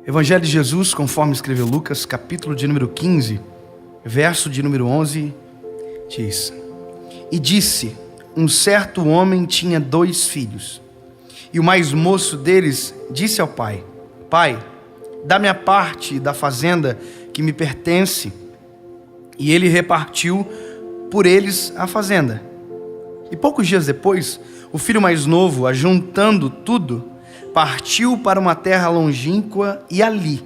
Evangelho de Jesus, conforme escreveu Lucas, capítulo de número 15, verso de número 11, diz: E disse, um certo homem tinha 2 filhos, e o mais moço deles disse ao pai: Pai, dá-me a parte da fazenda que me pertence. E ele repartiu por eles a fazenda. E poucos dias depois, o filho mais novo, ajuntando tudo, partiu para uma terra longínqua e ali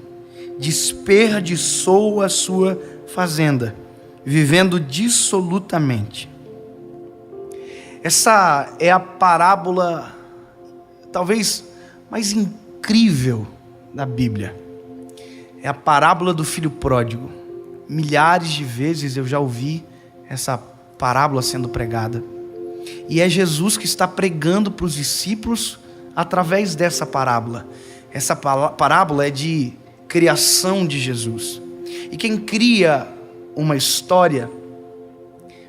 desperdiçou a sua fazenda, vivendo dissolutamente. Essa é a parábola talvez mais incrível da Bíblia. É a parábola do filho pródigo. Milhares de vezes eu já ouvi essa parábola sendo pregada. E é Jesus que está pregando para os discípulos através dessa parábola. Essa parábola é de criação de Jesus. E quem cria uma história,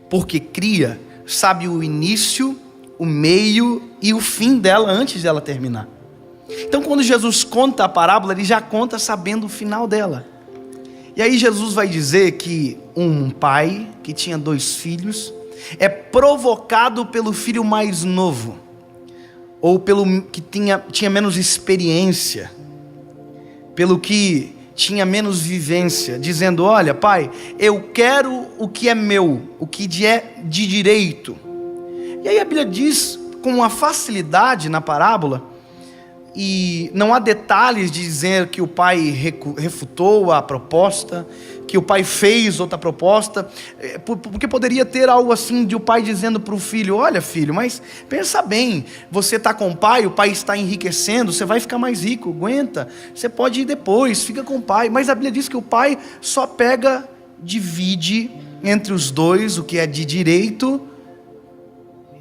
porque cria, sabe o início, o meio e o fim dela antes dela terminar. Então quando Jesus conta a parábola, ele já conta sabendo o final dela. E aí Jesus vai dizer que um pai que tinha 2 filhos é provocado pelo filho mais novo, ou pelo que tinha menos experiência, pelo que tinha menos vivência, dizendo: olha pai, eu quero o que é meu, o que é de direito. E aí a Bíblia diz com uma facilidade na parábola, e não há detalhes de dizer que o pai refutou a proposta, que o pai fez outra proposta, porque poderia ter algo assim de o pai dizendo para o filho: olha filho, mas pensa bem, você está com o pai está enriquecendo, você vai ficar mais rico, aguenta, você pode ir depois, fica com o pai. Mas a Bíblia diz que o pai só divide entre os 2 o que é de direito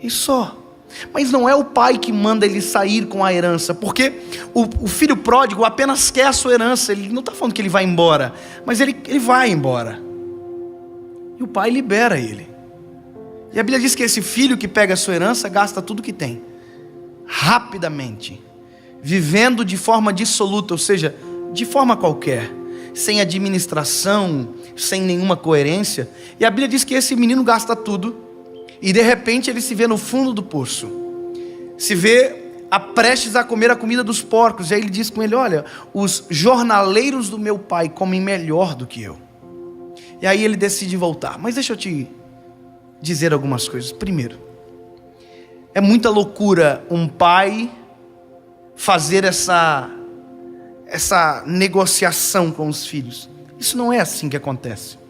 e só. Mas não é o pai que manda ele sair com a herança, porque o filho pródigo apenas quer a sua herança. Ele não está falando que ele vai embora, mas ele vai embora, e o pai libera ele. E a Bíblia diz que esse filho que pega a sua herança gasta tudo que tem, rapidamente, vivendo de forma dissoluta, ou seja, de forma qualquer, sem administração, sem nenhuma coerência. E a Bíblia diz que esse menino gasta tudo, e de repente ele se vê no fundo do poço, se vê prestes a comer a comida dos porcos. E aí ele diz com ele: olha, os jornaleiros do meu pai comem melhor do que eu. E aí ele decide voltar. Mas deixa eu te dizer algumas coisas. Primeiro, é muita loucura um pai fazer essa negociação com os filhos. Isso não é assim que acontece.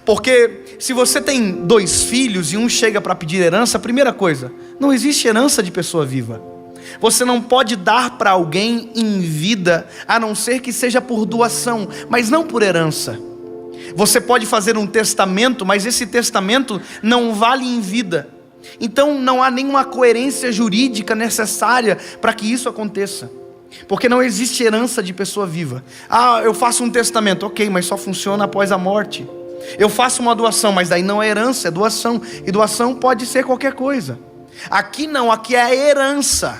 Porque se você tem 2 filhos e um chega para pedir herança, a primeira coisa, não existe herança de pessoa viva. Você não pode dar para alguém em vida, a não ser que seja por doação, mas não por herança. Você pode fazer um testamento, mas esse testamento não vale em vida. Então não há nenhuma coerência jurídica necessária para que isso aconteça, porque não existe herança de pessoa viva. Eu faço um testamento, ok, mas só funciona após a morte. Eu faço uma doação, mas daí não é herança, é doação. E doação pode ser qualquer coisa. Aqui não, aqui é a herança.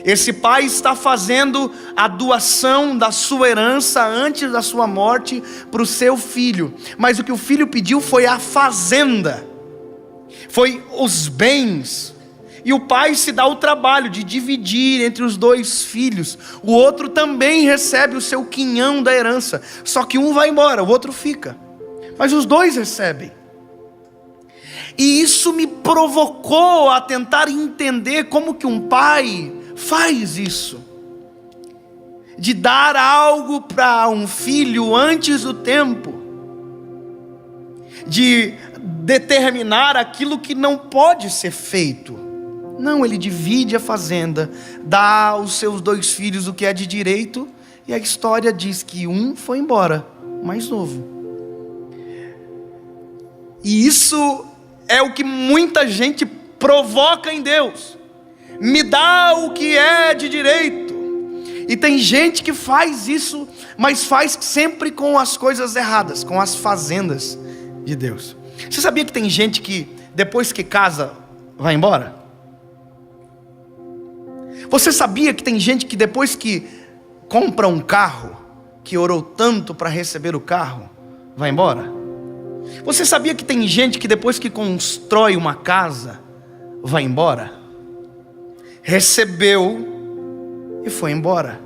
Esse pai está fazendo a doação da sua herança antes da sua morte para o seu filho. Mas o que o filho pediu foi a fazenda, foi os bens. E o pai se dá o trabalho de dividir entre os 2 filhos. O outro também recebe o seu quinhão da herança, só que um vai embora, o outro fica. Mas os 2 recebem. E isso me provocou a tentar entender como que um pai faz isso, de dar algo para um filho antes do tempo, de determinar aquilo que não pode ser feito. Não, ele divide a fazenda, dá aos seus 2 filhos o que é de direito, e a história diz que um foi embora, o mais novo. E isso é o que muita gente provoca em Deus: me dá o que é de direito. E tem gente que faz isso, mas faz sempre com as coisas erradas, com as fazendas de Deus. Você sabia que tem gente que depois que casa vai embora? Você sabia que tem gente que depois que compra um carro, que orou tanto para receber o carro, vai embora? Você sabia que tem gente que depois que constrói uma casa, vai embora? Recebeu e foi embora.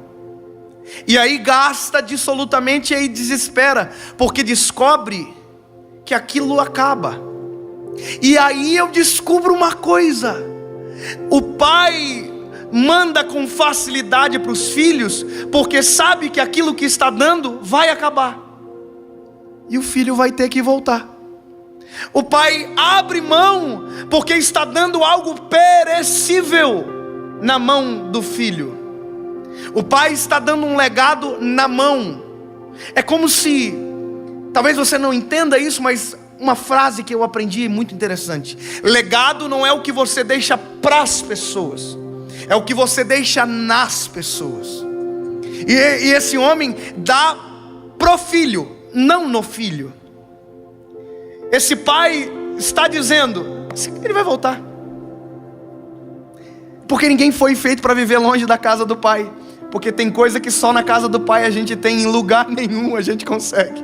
E aí gasta dissolutamente e aí desespera, porque descobre que aquilo acaba. E aí eu descubro uma coisa: o pai manda com facilidade para os filhos, porque sabe que aquilo que está dando vai acabar, e o filho vai ter que voltar. O pai abre mão, porque está dando algo perecível na mão do filho. O pai está dando um legado na mão. É como se, talvez você não entenda isso, mas uma frase que eu aprendi muito interessante: legado não é o que você deixa para as pessoas, é o que você deixa nas pessoas. E esse homem dá pro filho, não no filho. Esse pai está dizendo: ele vai voltar, porque ninguém foi feito para viver longe da casa do pai. Porque tem coisa que só na casa do pai a gente tem, em lugar nenhum a gente consegue.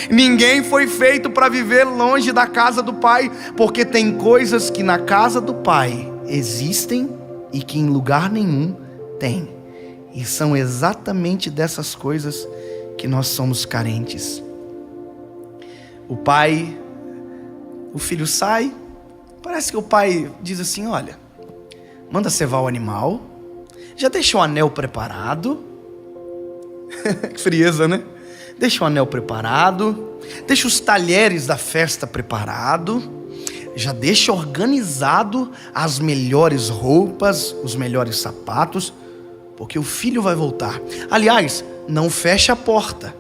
Ninguém foi feito para viver longe da casa do pai, porque tem coisas que na casa do pai existem e que em lugar nenhum tem. E são exatamente dessas coisas que nós somos carentes. O filho sai, parece que o pai diz assim: olha, manda cevar o animal, já deixa o anel preparado. Que frieza, né? Deixa o anel preparado, deixa os talheres da festa preparado, já deixa organizado as melhores roupas, os melhores sapatos, porque o filho vai voltar. Aliás, não fecha a porta.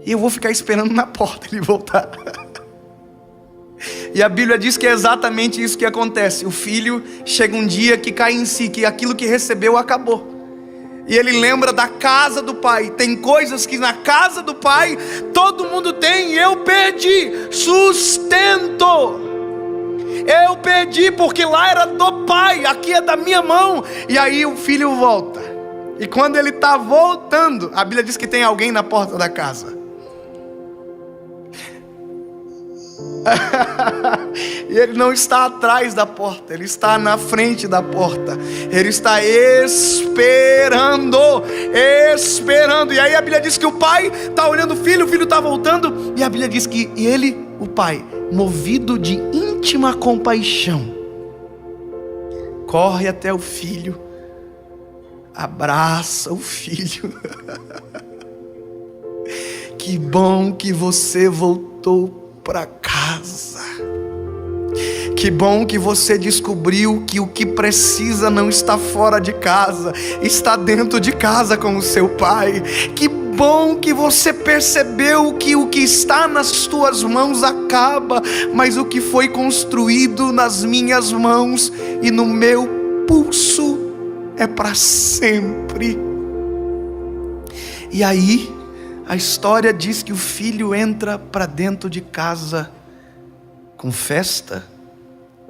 E eu vou ficar esperando na porta ele voltar. E a Bíblia diz que é exatamente isso que acontece. O filho chega um dia que cai em si, que aquilo que recebeu acabou. E ele lembra da casa do pai. Tem coisas que na casa do pai todo mundo tem, e eu perdi. Sustento. Eu perdi porque lá era do pai, aqui é da minha mão. E aí o filho volta. E quando ele está voltando, a Bíblia diz que tem alguém na porta da casa. E ele não está atrás da porta, ele está na frente da porta. Ele está esperando. E aí a Bíblia diz que o pai está olhando o filho está voltando. E a Bíblia diz que ele, o pai, movido de íntima compaixão, corre até o filho, abraça o filho. Que bom que você voltou para casa. Que bom que você descobriu que o que precisa não está fora de casa, está dentro de casa com o seu pai. Que bom que você percebeu que o que está nas tuas mãos acaba, mas o que foi construído nas minhas mãos e no meu pulso é para sempre. E aí a história diz que o filho entra para dentro de casa com festa,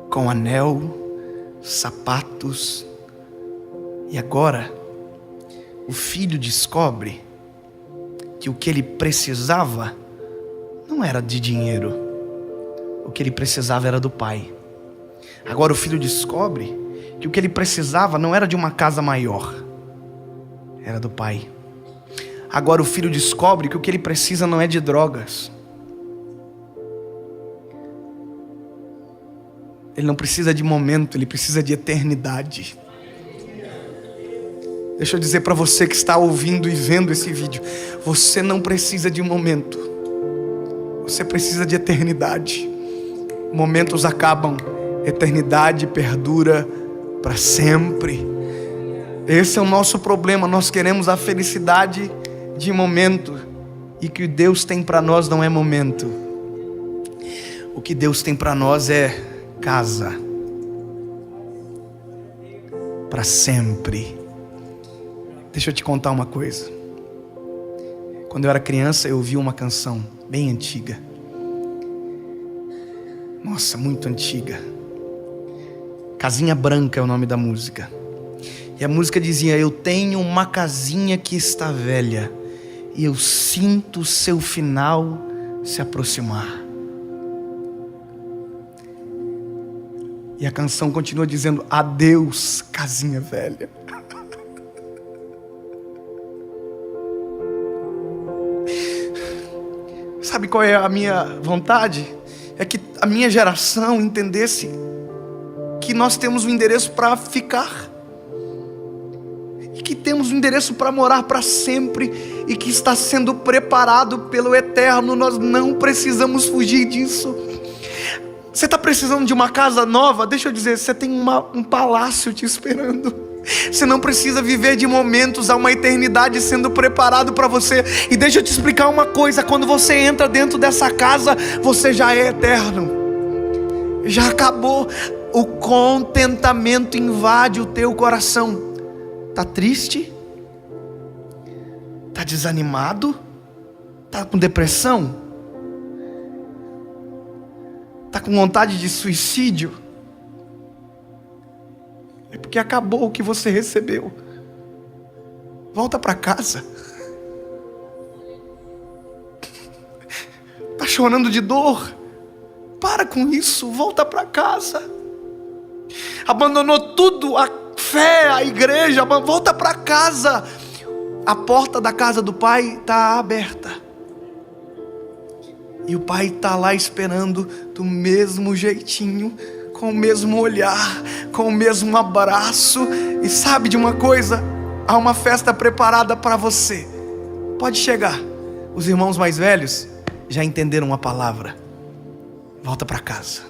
com anel, sapatos. E agora o filho descobre que o que ele precisava não era de dinheiro. O que ele precisava era do pai. Agora o filho descobre que o que ele precisava não era de uma casa maior, era do pai. Agora o filho descobre que o que ele precisa não é de drogas. Ele não precisa de momento, ele precisa de eternidade. Deixa eu dizer para você que está ouvindo e vendo esse vídeo: você não precisa de momento, você precisa de eternidade. Momentos acabam, eternidade perdura para sempre. Esse é o nosso problema. Nós queremos a felicidade de momento, e que Deus tem para nós não é momento. O que Deus tem para nós é casa para sempre. Deixa eu te contar uma coisa. Quando eu era criança, eu ouvi uma canção bem antiga. Nossa, muito antiga. Casinha Branca é o nome da música. E a música dizia: eu tenho uma casinha que está velha, e eu sinto o seu final se aproximar. E a canção continua dizendo: adeus, casinha velha. Sabe qual é a minha vontade? É que a minha geração entendesse que nós temos um endereço para ficar, e que temos um endereço para morar para sempre, e que está sendo preparado pelo Eterno. Nós não precisamos fugir disso. Você está precisando de uma casa nova? Deixa eu dizer, você tem um palácio te esperando. Você não precisa viver de momentos, há uma eternidade sendo preparado para você. E deixa eu te explicar uma coisa: quando você entra dentro dessa casa, você já é eterno. Já acabou. O contentamento invade o teu coração. Está triste? Está desanimado? Está com depressão? Está com vontade de suicídio? É porque acabou o que você recebeu. Volta para casa. Está chorando de dor? Para com isso, volta para casa. Abandonou tudo, a fé, a igreja, volta para casa. A porta da casa do Pai está aberta, e o Pai está lá esperando do mesmo jeitinho, com o mesmo olhar, com o mesmo abraço. E sabe de uma coisa? Há uma festa preparada para você. Pode chegar. Os irmãos mais velhos já entenderam a palavra. Volta para casa.